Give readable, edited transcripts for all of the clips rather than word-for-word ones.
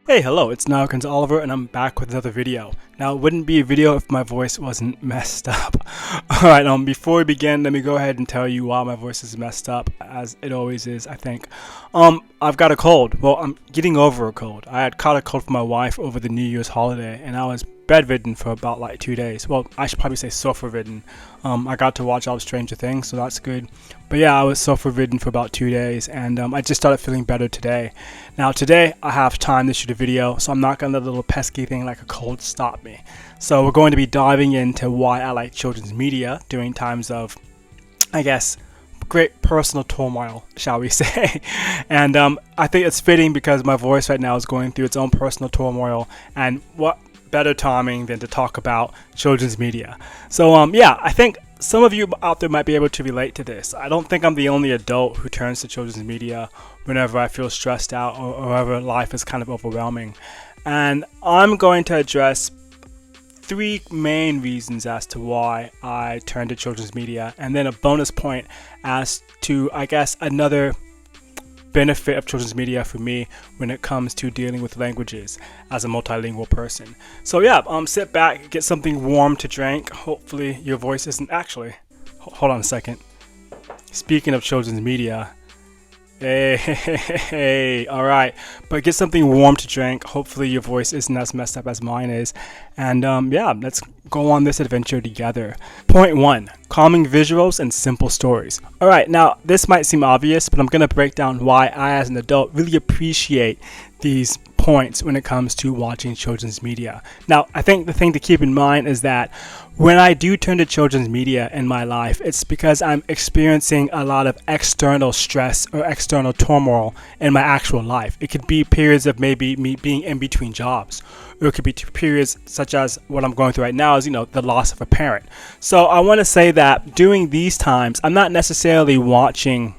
Hey, hello, it's Nowkins Oliver, and I'm back with another video. Now, it wouldn't be a video if my voice wasn't messed up. Alright, before we begin, let me go ahead and tell you why my voice is messed up, as it always is, I think. I've got a cold. Well, I'm getting over a cold. I had caught a cold from my wife over the New Year's holiday, and I was bedridden for about like 2 days. Well, I should probably say sofa-ridden. I got to watch all Stranger Things, so that's good. But yeah, I was sofa-ridden for about 2 days, and I just started feeling better today. Now today, I have time to shoot a video, so I'm not going to let a little pesky thing like a cold stop me. So we're going to be diving into why I like children's media during times of, I guess, great personal turmoil, shall we say. And I think it's fitting because my voice right now is going through its own personal turmoil, and what better timing than to talk about children's media. So yeah, I think some of you out there might be able to relate to this. I don't think I'm the only adult who turns to children's media whenever I feel stressed out or whenever life is kind of overwhelming. And I'm going to address 3 main reasons as to why I turn to children's media, and then a bonus point as to, I guess, another benefit of children's media for me when it comes to dealing with languages as a multilingual person. So yeah, sit back, get something warm to drink. Hopefully your voice isn't actually, hold on a second. Speaking of children's media, hey, all right, but get something warm to drink. Hopefully your voice isn't as messed up as mine is, and yeah, let's go on this adventure together. Point 1, calming visuals and simple stories. All right, now this might seem obvious, but I'm gonna break down why I as an adult really appreciate these points when it comes to watching children's media. Now, I think the thing to keep in mind is that when I do turn to children's media in my life, it's because I'm experiencing a lot of external stress or external turmoil in my actual life. It could be periods of maybe me being in between jobs, or it could be periods such as what I'm going through right now is, the loss of a parent. So I want to say that during these times, I'm not necessarily watching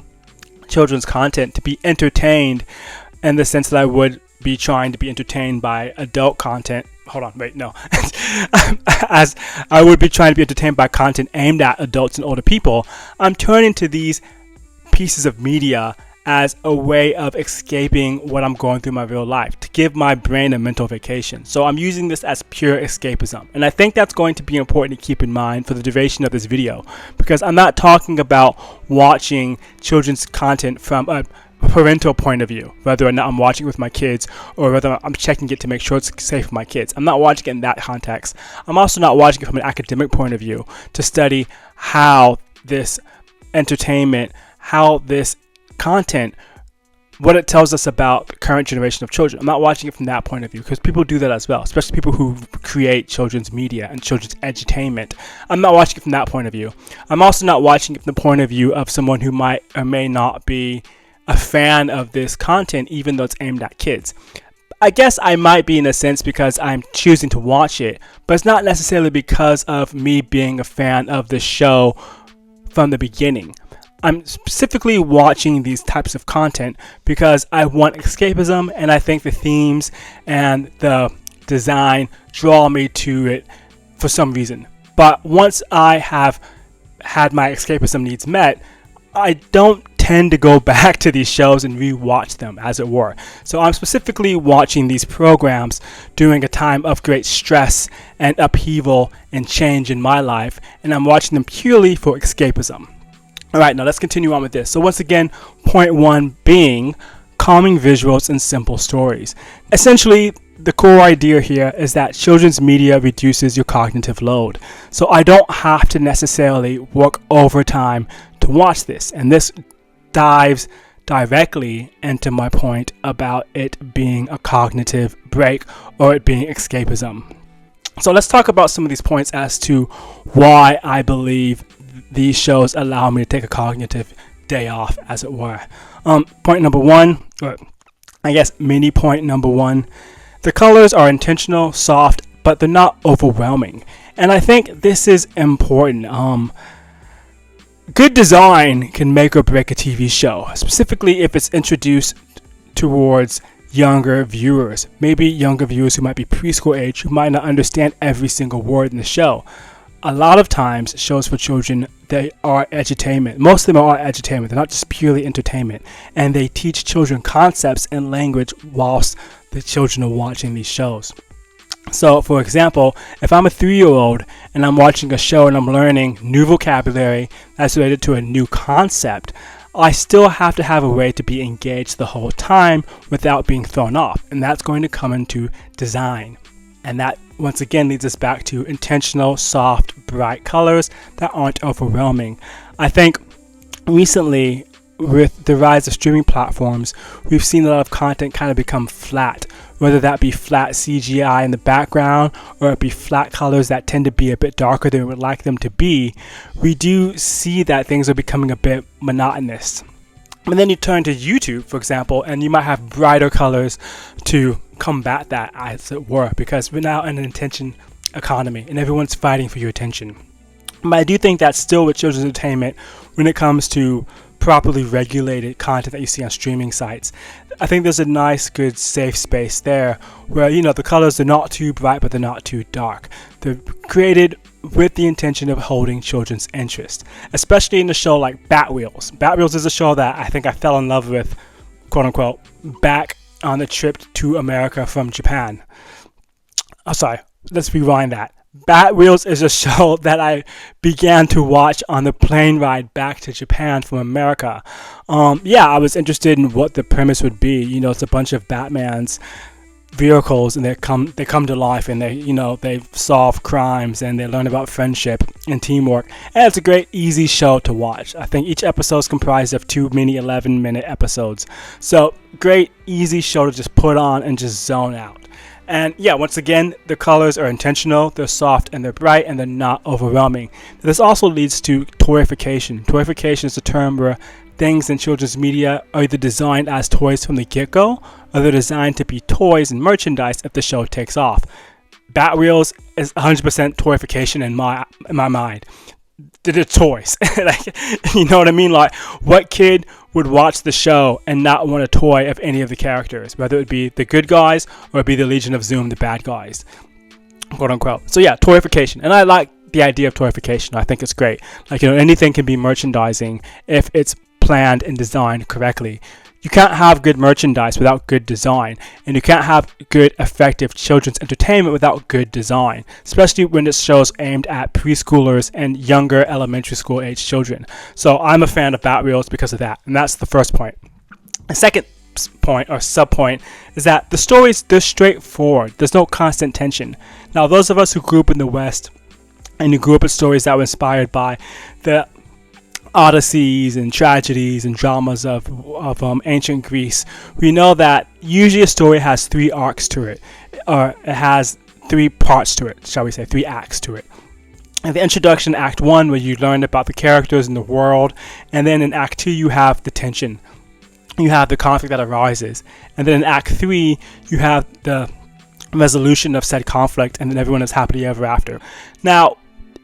children's content to be entertained in the sense that I would be trying to be entertained by adult content. Hold on, wait, no. As I would be trying to be entertained by content aimed at adults and older people, I'm turning to these pieces of media as a way of escaping what I'm going through in my real life, to give my brain a mental vacation. So I'm using this as pure escapism. And I think that's going to be important to keep in mind for the duration of this video, because I'm not talking about watching children's content from a parental point of view, whether or not I'm watching with my kids or whether I'm checking it to make sure it's safe for my kids. I'm not watching it in that context. I'm also not watching it from an academic point of view to study how this entertainment, how this content, what it tells us about the current generation of children. I'm not watching it from that point of view, because people do that as well, especially people who create children's media and children's edutainment. I'm not watching it from that point of view. I'm also not watching it from the point of view of someone who might or may not be a fan of this content, even though it's aimed at kids. I guess I might be in a sense because I'm choosing to watch it, but it's not necessarily because of me being a fan of the show from the beginning. I'm specifically watching these types of content because I want escapism, and I think the themes and the design draw me to it for some reason. But once I have had my escapism needs met, I don't tend to go back to these shows and rewatch them, as it were. So I'm specifically watching these programs during a time of great stress and upheaval and change in my life, and I'm watching them purely for escapism. All right, now let's continue on with this. So once again, point 1 being calming visuals and simple stories. Essentially, the core idea here is that children's media reduces your cognitive load. So I don't have to necessarily work overtime to watch this. And this dives directly into my point about it being a cognitive break or it being escapism. So let's talk about some of these points as to why I believe these shows allow me to take a cognitive day off, as it were. Point number 1, or I guess mini point number 1, the colors are intentional, soft, but they're not overwhelming. And I think this is important. Good design can make or break a TV show, specifically if it's introduced towards younger viewers. Maybe younger viewers who might be preschool age, who might not understand every single word in the show. a lot of times shows for children, they are edutainment. Most of them are edutainment. They're not just purely entertainment. And they teach children concepts and language whilst the children are watching these shows. So, for example, if I'm a 3-year-old and I'm watching a show and I'm learning new vocabulary that's related to a new concept, I still have to have a way to be engaged the whole time without being thrown off. And that's going to come into design. And that, once again, leads us back to intentional, soft, bright colors that aren't overwhelming. I think recently, with the rise of streaming platforms, we've seen a lot of content kind of become flat, whether that be flat CGI in the background or it be flat colors that tend to be a bit darker than we would like them to be. We do see that things are becoming a bit monotonous. And then you turn to YouTube, for example, and you might have brighter colors to combat that, as it were, because we're now in an attention economy and everyone's fighting for your attention. But I do think that still with children's entertainment, when it comes to properly regulated content that you see on streaming sites, I think there's a nice, good, safe space there where, the colors are not too bright, but they're not too dark. They're created with the intention of holding children's interest, especially in a show like Batwheels. Batwheels is a show that I think I fell in love with, quote unquote, back on the trip to America from Japan. Oh, sorry, let's rewind that. Batwheels is a show that I began to watch on the plane ride back to Japan from America. I was interested in what the premise would be. It's a bunch of Batman's vehicles, and they come to life, and they solve crimes, and they learn about friendship and teamwork. And it's a great, easy show to watch. I think each episode is comprised of 2 mini 11-minute episodes. So great, easy show to just put on and just zone out. And once again, the colors are intentional, they're soft and they're bright and they're not overwhelming. This also leads to toyification. Toyification is a term where things in children's media are either designed as toys from the get-go, or they're designed to be toys and merchandise if the show takes off. Batwheels is 100% toyification in my mind. They're toys. You know what I mean? Like, what kid would watch the show and not want a toy of any of the characters, whether it be the good guys or it be the Legion of Zoom, the bad guys, quote unquote. So toyification. And I like the idea of toyification. I think it's great. Anything can be merchandising if it's planned and designed correctly. You can't have good merchandise without good design, and you can't have good, effective children's entertainment without good design, especially when it's shows aimed at preschoolers and younger elementary school age children. So I'm a fan of Batwheels because of that, and that's the first point. The second point or sub-point is that the stories, they're straightforward. There's no constant tension. Now, those of us who grew up in the West and who grew up with stories that were inspired by the odysseys and tragedies and dramas of ancient Greece, we know that usually a story has 3 arcs to it, or it has 3 parts to it, shall we say, 3 acts to it. In the introduction, Act 1, where you learn about the characters and the world, and then in Act 2 you have the tension, you have the conflict that arises, and then in Act 3 you have the resolution of said conflict, and then everyone is happily ever after. Now,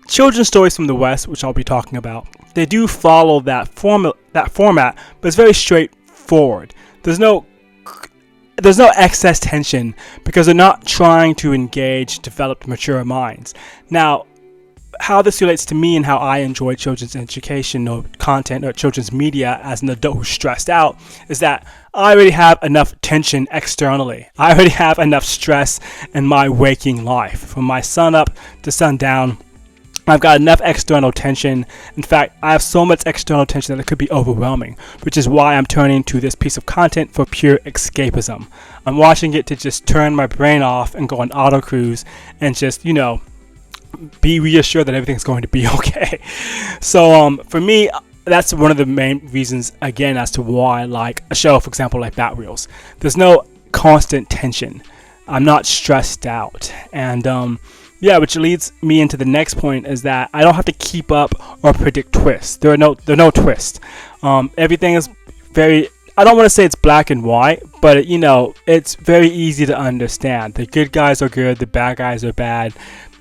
children's stories from the West, which I'll be talking about, they do follow that format, but it's very straightforward. There's no excess tension because they're not trying to engage developed, mature minds. Now, how this relates to me and how I enjoy children's education or content or children's media as an adult who's stressed out is that I already have enough tension externally. I already have enough stress in my waking life, from my sun up to sundown. I've got enough external tension. In fact, I have so much external tension that it could be overwhelming, which is why I'm turning to this piece of content for pure escapism. I'm watching it to just turn my brain off and go on auto cruise and just, be reassured that everything's going to be okay. So for me, that's one of the main reasons, again, as to why I like a show, for example, like Batwheels. There's no constant tension. I'm not stressed out. And which leads me into the next point, is that I don't have to keep up or predict twists. There are no twists. Everything is very, I don't want to say it's black and white, but it's very easy to understand. The good guys are good, the bad guys are bad,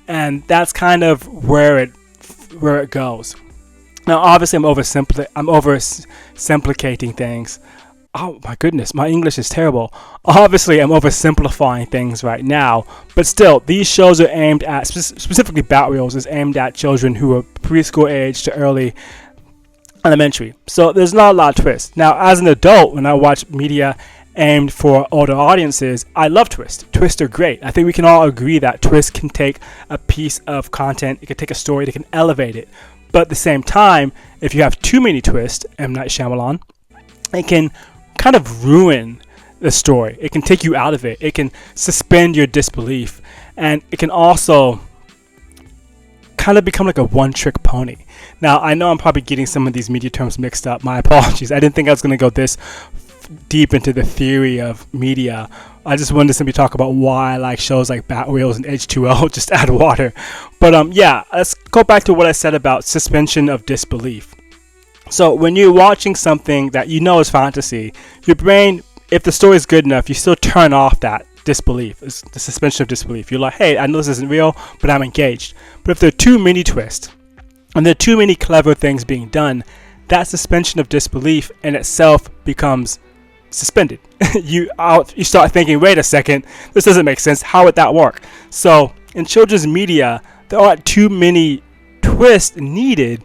and that's kind of where it goes. Now, obviously, I'm oversimplicating things Oh my goodness, my English is terrible. Obviously, I'm oversimplifying things right now, but still, these shows are aimed at, specifically Bat Wheels is aimed at children who are preschool age to early elementary. So there's not a lot of twists. Now, as an adult, when I watch media aimed for older audiences, I love twists. Twists are great. I think we can all agree that twists can take a piece of content, it can take a story, they can elevate it. But at the same time, if you have too many twists, M. Night Shyamalan, it can kind of ruin the story. It can take you out of it. It can suspend your disbelief. And it can also kind of become like a one-trick pony. Now, I know I'm probably getting some of these media terms mixed up. My apologies. I didn't think I was going to go this deep into the theory of media. I just wanted to simply talk about why I like shows like Bat Wheels and H2O, just add water. But yeah, let's go back to what I said about suspension of disbelief. So when you're watching something that you know is fantasy, your brain, if the story is good enough, you still turn off that disbelief. It's the suspension of disbelief. You're like, hey, I know this isn't real, but I'm engaged. But if there are too many twists and there are too many clever things being done, that suspension of disbelief in itself becomes suspended. You start thinking, wait a second, this doesn't make sense. How would that work? So in children's media, there aren't too many twists needed,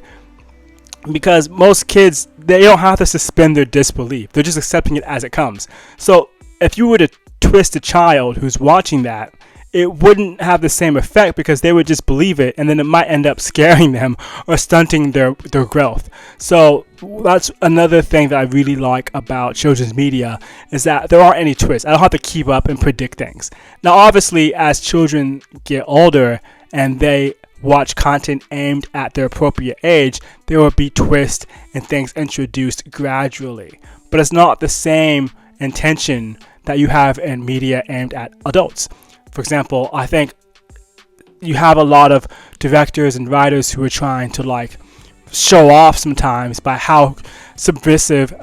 because most kids, they don't have to suspend their disbelief. They're just accepting it as it comes. So if you were to twist a child who's watching that, it wouldn't have the same effect, because they would just believe it, and then it might end up scaring them or stunting their growth. So that's another thing that I really like about children's media, is that there aren't any twists. I don't have to keep up and predict things. Now, obviously, as children get older and they watch content aimed at their appropriate age, there will be twists and things introduced gradually. But it's not the same intention that you have in media aimed at adults. For example, I think you have a lot of directors and writers who are trying to like show off sometimes by how subversive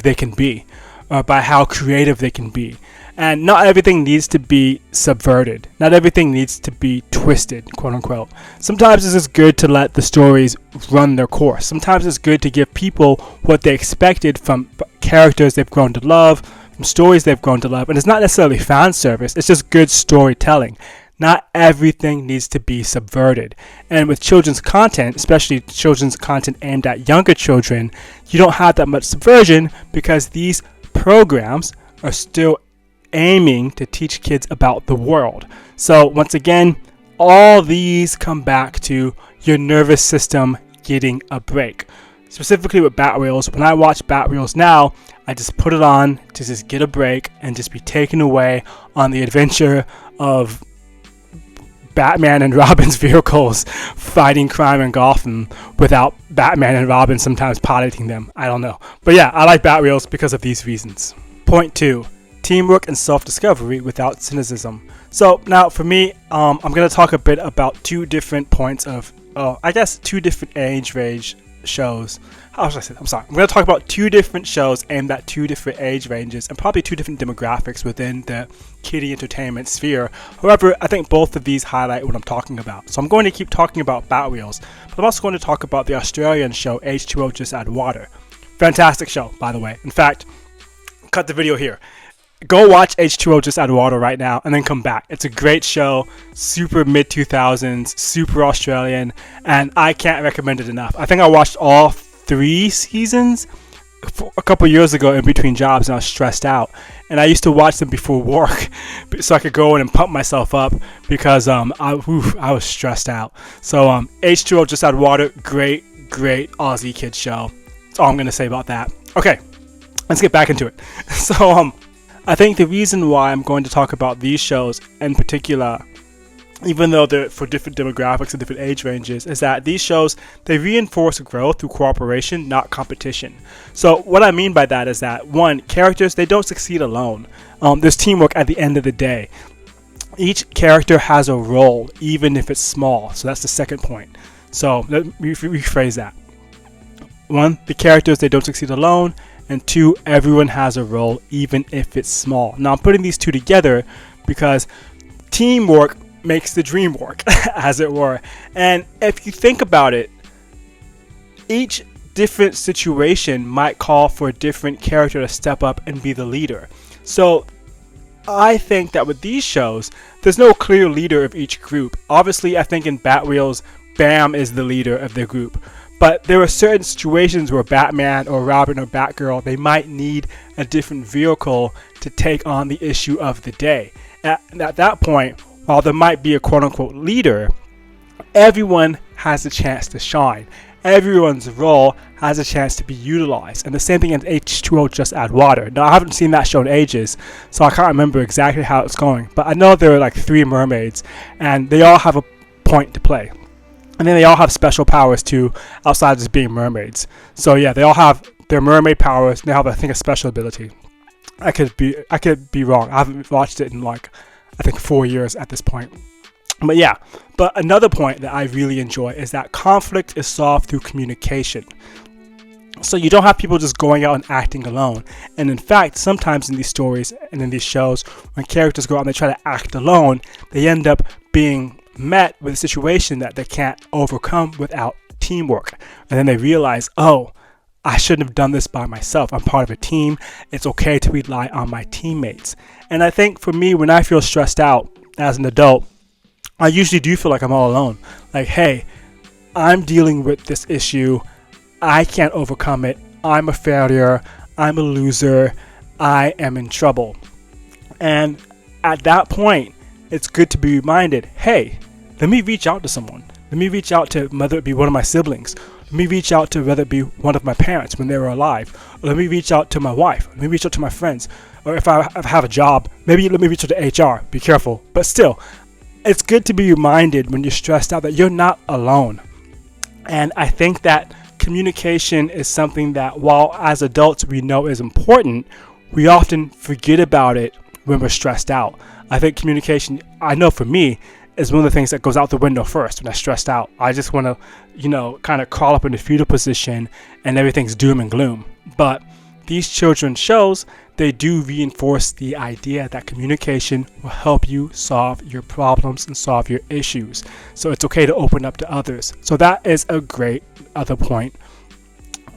they can be, or by how creative they can be. And not everything needs to be subverted. Not everything needs to be twisted, quote unquote. Sometimes it's just good to let the stories run their course. Sometimes it's good to give people what they expected from characters they've grown to love, from stories they've grown to love. And it's not necessarily fan service, it's just good storytelling. Not everything needs to be subverted. And with children's content, especially children's content aimed at younger children, you don't have that much subversion, because these programs are still aiming to teach kids about the world. So once again, all these come back to your nervous system getting a break. Specifically with Bat Wheels, when I watch Bat Wheels now, I just put it on to just get a break and just be taken away on the adventure of Batman and Robin's vehicles fighting crime in Gotham without Batman and Robin sometimes piloting them. I don't know. But yeah, I like Bat Wheels because of these reasons. Point 2. Teamwork and self-discovery without cynicism. So now for me, I'm going to talk a bit about two different points of, two different age range shows. How should I say that? I'm sorry. I'm going to talk about two different shows aimed at two different age ranges and probably two different demographics within the kiddie entertainment sphere. However, I think both of these highlight what I'm talking about. So I'm going to keep talking about Bat Wheels, but I'm also going to talk about the Australian show H2O Just Add Water. Fantastic show, by the way. In fact, cut the video here. Go watch H2O Just Add Water right now and then come back. It's a great show, super mid-2000s, super Australian, and I can't recommend it enough. I think I watched all 3 seasons a couple years ago in between jobs, and I was stressed out. And I used to watch them before work so I could go in and pump myself up, because I was stressed out. So H2O Just Add Water, great Aussie kids show. That's all I'm going to say about that. Okay, let's get back into it. So I think the reason why I'm going to talk about these shows in particular, even though they're for different demographics and different age ranges, is that these shows, they reinforce growth through cooperation, not competition. So what I mean by that is that, one, characters, they don't succeed alone. There's teamwork at the end of the day. Each character has a role, even if it's small. So that's the second point. So let me rephrase that. One, the characters, they don't succeed alone. And 2, everyone has a role, even if it's small. Now, I'm putting these two together because teamwork makes the dream work, as it were. And if you think about it, each different situation might call for a different character to step up and be the leader. So I think that with these shows, there's no clear leader of each group. Obviously, I think in Batwheels, Bam is the leader of the group. But there are certain situations where Batman or Robin or Batgirl, they might need a different vehicle to take on the issue of the day. At that point, while there might be a quote-unquote leader, everyone has a chance to shine. Everyone's role has a chance to be utilized. And the same thing in H2O Just Add Water. Now, I haven't seen that show in ages, so I can't remember exactly how it's going. But I know there are like 3 mermaids, and they all have a point to play. And then they all have special powers too, outside of just being mermaids. So yeah, they all have their mermaid powers, and they have, I think, a special ability. I could be wrong. I haven't watched it in like, I think 4 years at this point. But yeah, but another point that I really enjoy is that conflict is solved through communication. So you don't have people just going out and acting alone. And in fact, sometimes in these stories and in these shows, when characters go out and they try to act alone, they end up being met with a situation that they can't overcome without teamwork. And then they realize, oh, I shouldn't have done this by myself. I'm part of a team. It's okay to rely on my teammates. And I think for me, when I feel stressed out as an adult, I usually do feel like I'm all alone. Like, hey, I'm dealing with this issue. I can't overcome it. I'm a failure. I'm a loser. I am in trouble. And at that point, it's good to be reminded, hey, let me reach out to someone. Let me reach out to whether it be one of my siblings. Let me reach out to whether it be one of my parents when they were alive. Or let me reach out to my wife. Let me reach out to my friends. Or if I have a job, maybe let me reach out to HR. Be careful. But still, it's good to be reminded when you're stressed out that you're not alone. And I think that communication is something that, while as adults we know is important, we often forget about it when we're stressed out. I think communication, I know for me, is one of the things that goes out the window first when I'm stressed out. I just want to, kind of crawl up in the fetal position and everything's doom and gloom. But these children's shows, they do reinforce the idea that communication will help you solve your problems and solve your issues. So it's okay to open up to others. So that is a great other point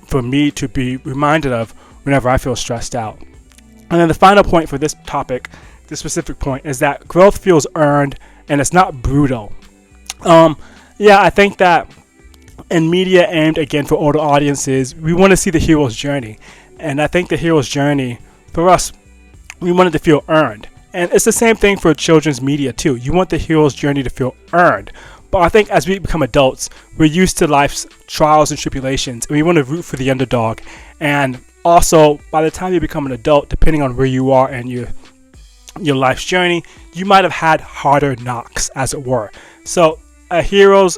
for me to be reminded of whenever I feel stressed out. And then the final point for this topic, this specific point, is that growth feels earned and it's not brutal. I think that in media aimed again for older audiences, we want to see the hero's journey. And I think the hero's journey, for us, we want it to feel earned. And it's the same thing for children's media too. You want the hero's journey to feel earned. But I think as we become adults, we're used to life's trials and tribulations, and we want to root for the underdog. And also, by the time you become an adult, depending on where you are in your life's journey, you might have had harder knocks, as it were. So a hero's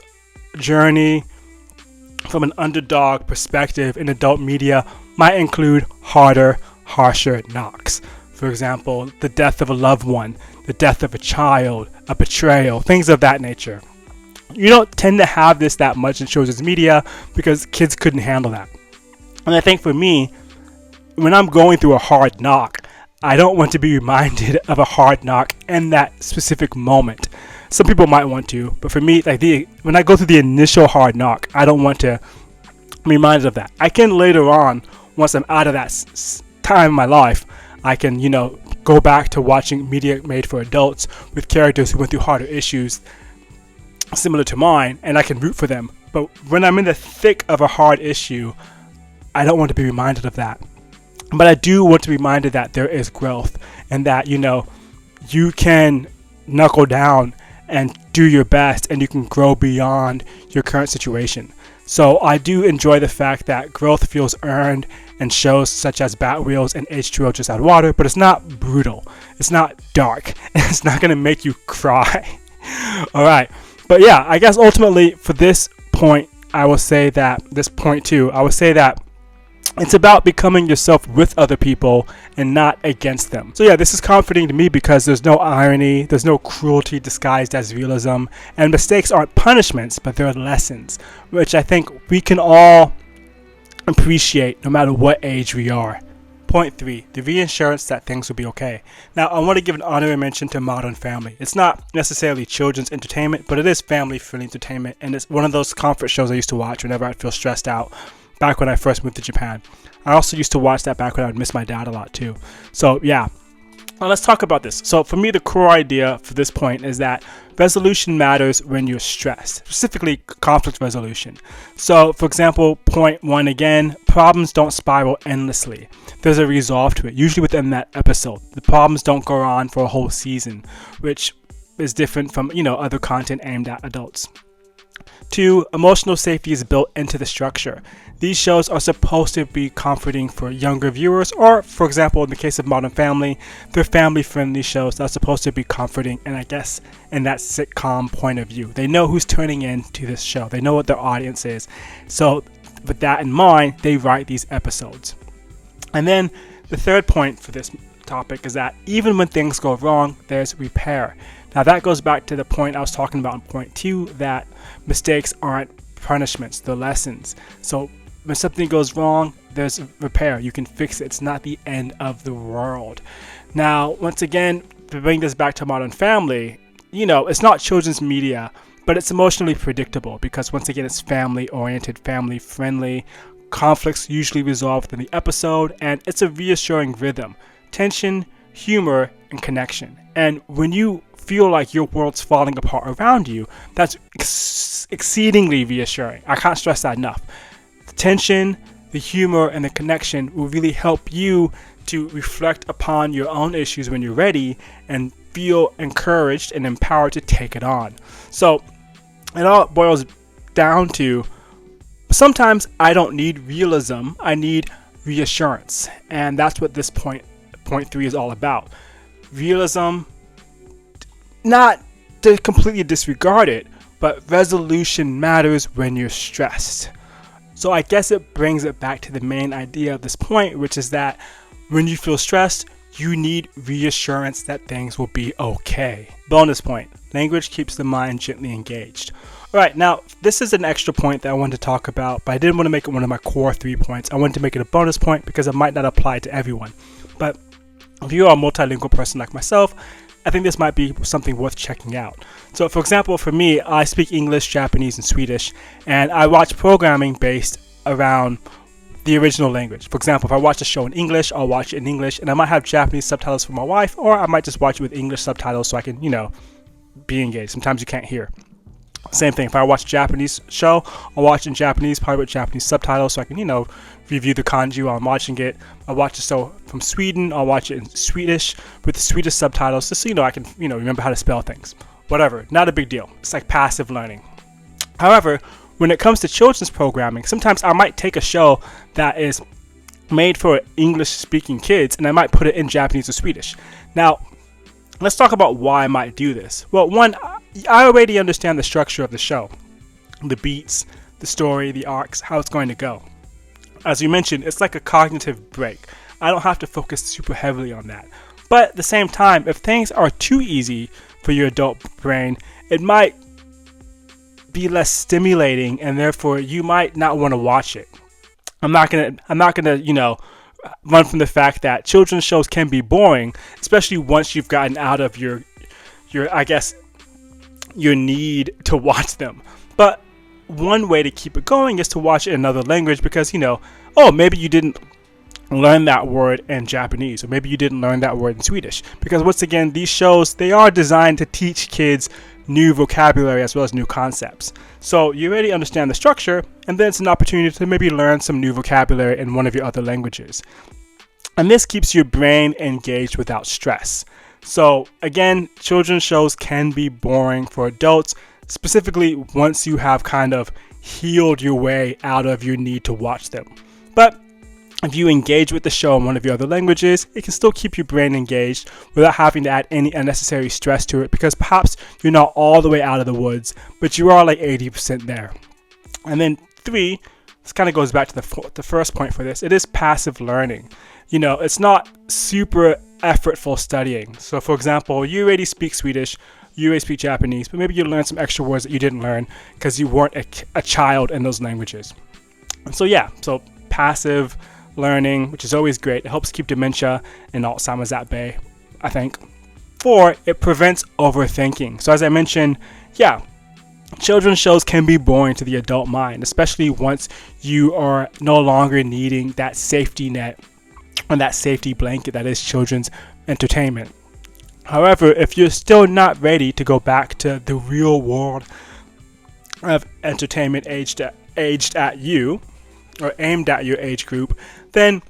journey from an underdog perspective in adult media might include harder, harsher knocks. For example, the death of a loved one, the death of a child, a betrayal, things of that nature. You don't tend to have this that much in children's media because kids couldn't handle that. And I think for me, when I'm going through a hard knock, I don't want to be reminded of a hard knock in that specific moment. Some people might want to, but for me, when I go through the initial hard knock, I don't want to be reminded of that. I can later on, once I'm out of that time in my life, I can, go back to watching media made for adults with characters who went through harder issues similar to mine, and I can root for them. But when I'm in the thick of a hard issue, I don't want to be reminded of that. But I do want to be reminded that there is growth and that, you can knuckle down and do your best and you can grow beyond your current situation. So I do enjoy the fact that growth feels earned in shows such as Batwheels and H2O Just Add Water, but it's not brutal. It's not dark. It's not going to make you cry. All right. But yeah, I guess ultimately for this point, I will say that it's about becoming yourself with other people and not against them. So yeah, this is comforting to me because there's no irony, there's no cruelty disguised as realism, and mistakes aren't punishments, but they're lessons, which I think we can all appreciate no matter what age we are. Point 3, the reassurance that things will be okay. Now, I want to give an honorary mention to Modern Family. It's not necessarily children's entertainment, but it is family-friendly entertainment, and it's one of those comfort shows I used to watch whenever I feel stressed out. back when I first moved to Japan. I also used to watch that back when I would miss my dad a lot too. So yeah. Well, let's talk about this. So for me, the core idea for this point is that resolution matters when you're stressed, specifically conflict resolution. So for example, point 1 again, problems don't spiral endlessly. There's a resolve to it, usually within that episode. The problems don't go on for a whole season, which is different from, other content aimed at adults. 2, emotional safety is built into the structure. These shows are supposed to be comforting for younger viewers, or for example, in the case of Modern Family, they're family-friendly shows that are supposed to be comforting, and I guess in that sitcom point of view. They know who's turning in to this show. They know what their audience is. So with that in mind, they write these episodes. And then the third point for this topic is that even when things go wrong, there's repair. Now that goes back to the point I was talking about in point 2, that mistakes aren't punishments, they're lessons. So when something goes wrong, there's repair. You can fix it. It's not the end of the world. Now, once again, to bring this back to Modern Family, it's not children's media, but it's emotionally predictable because once again, it's family-oriented, family-friendly. Conflicts usually resolve within the episode, and it's a reassuring rhythm, tension, humor, and connection. And when you feel like your world's falling apart around you, that's exceedingly reassuring. I can't stress that enough. The tension, the humor, and the connection will really help you to reflect upon your own issues when you're ready and feel encouraged and empowered to take it on. So it all boils down to, sometimes I don't need realism, I need reassurance. And that's what this point 3 is all about. Realism, not to completely disregard it, but resolution matters when you're stressed. So I guess it brings it back to the main idea of this point, which is that when you feel stressed, you need reassurance that things will be okay. Bonus point, language keeps the mind gently engaged. Alright, now this is an extra point that I wanted to talk about, but I didn't want to make it one of my core 3 points. I wanted to make it a bonus point because it might not apply to everyone. But if you are a multilingual person like myself, I think this might be something worth checking out. So for example, for me, I speak English, Japanese, and Swedish, and I watch programming based around the original language. For example, if I watch a show in English, I'll watch it in English, and I might have Japanese subtitles for my wife, or I might just watch it with English subtitles so I can, be engaged. Sometimes you can't hear. Same thing, if I watch a Japanese show, I'll watch it in Japanese, probably with Japanese subtitles so I can, review the kanji while I'm watching it. I'll watch a show from Sweden, I'll watch it in Swedish with the Swedish subtitles just so I can, remember how to spell things. Whatever, not a big deal. It's like passive learning. However, when it comes to children's programming, sometimes I might take a show that is made for English-speaking kids and I might put it in Japanese or Swedish. Now, let's talk about why I might do this. Well, one, I already understand the structure of the show, the beats, the story, the arcs, how it's going to go. As you mentioned, it's like a cognitive break. I don't have to focus super heavily on that. But at the same time, if things are too easy for your adult brain, it might be less stimulating, and therefore you might not want to watch it. I'm not gonna, run from the fact that children's shows can be boring, especially once you've gotten out of your need to watch them. But one way to keep it going is to watch it in another language because, maybe you didn't learn that word in Japanese, or maybe you didn't learn that word in Swedish. Because once again, these shows, they are designed to teach kids new vocabulary as well as new concepts. So you already understand the structure, and then it's an opportunity to maybe learn some new vocabulary in one of your other languages. And this keeps your brain engaged without stress. So again, children's shows can be boring for adults, specifically once you have kind of healed your way out of your need to watch them. But if you engage with the show in one of your other languages, it can still keep your brain engaged without having to add any unnecessary stress to it, because perhaps you're not all the way out of the woods, but you are like 80% there. And then 3, this kind of goes back to the first point for this. It is passive learning. It's not super effortful studying. So for example, you already speak Swedish, you already speak Japanese, but maybe you learn some extra words that you didn't learn because you weren't a child in those languages. And so passive learning, which is always great. It helps keep dementia and Alzheimer's at bay, I think. 4, it prevents overthinking. So as I mentioned, children's shows can be boring to the adult mind, especially once you are no longer needing that safety net and that safety blanket that is children's entertainment. However, if you're still not ready to go back to the real world of entertainment aged at you, or aimed at your age group, then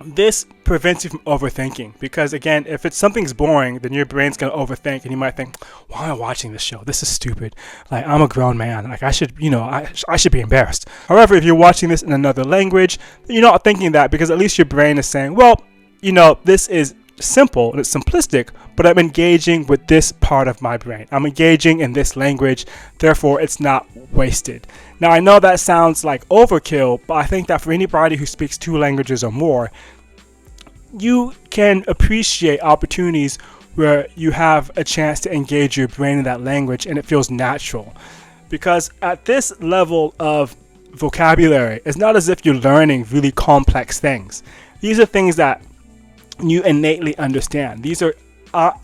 this prevents you from overthinking. Because again, if something's boring, then your brain's gonna overthink, and you might think, "Why am I watching this show? This is stupid. Like, I'm a grown man. Like, I should, I should be embarrassed." However, if you're watching this in another language, you're not thinking that, because at least your brain is saying, "Well, this is simple and it's simplistic, but I'm engaging with this part of my brain. I'm engaging in this language, therefore it's not wasted." Now, I know that sounds like overkill, but I think that for anybody who speaks 2 languages or more, you can appreciate opportunities where you have a chance to engage your brain in that language and it feels natural. Because at this level of vocabulary, it's not as if you're learning really complex things. These are things that you innately understand. These are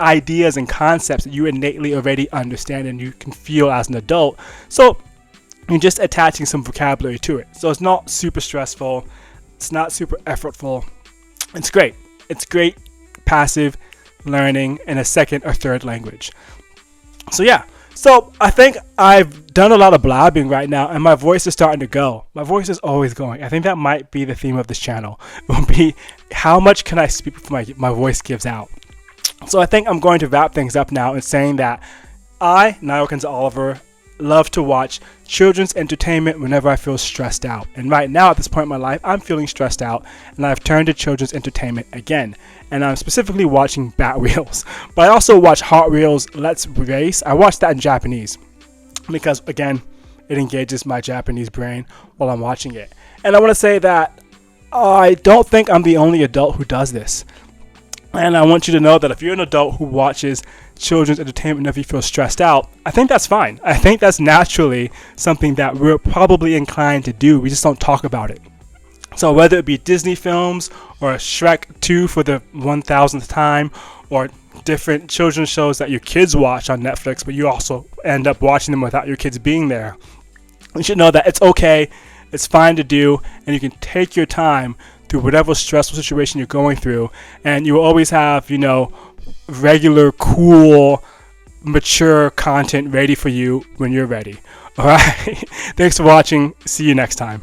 ideas and concepts that you innately already understand and you can feel as an adult. So you're just attaching some vocabulary to it. So it's not super stressful. It's not super effortful. It's great. It's great passive learning in a second or third language. So yeah. So I think I've done a lot of blabbing right now, and my voice is starting to go. My voice is always going. I think that might be the theme of this channel. It will be, how much can I speak before my voice gives out? So I think I'm going to wrap things up now in saying that I, Niall Oliver, love to watch children's entertainment whenever I feel stressed out. And right now, at this point in my life, I'm feeling stressed out, and I've turned to children's entertainment again. And I'm specifically watching Bat Wheels. But I also watch Hot Wheels Let's Race. I watch that in Japanese because, again, it engages my Japanese brain while I'm watching it. And I want to say that I don't think I'm the only adult who does this. And I want you to know that if you're an adult who watches children's entertainment whenever you feel stressed out, I think that's fine. I think that's naturally something that we're probably inclined to do. We just don't talk about it. So whether it be Disney films or Shrek 2 for the 1000th time, or different children's shows that your kids watch on Netflix, but you also end up watching them without your kids being there, you should know that it's okay, it's fine to do, and you can take your time through whatever stressful situation you're going through, and you will always have, regular, cool, mature content ready for you when you're ready. All right. Thanks for watching. See you next time.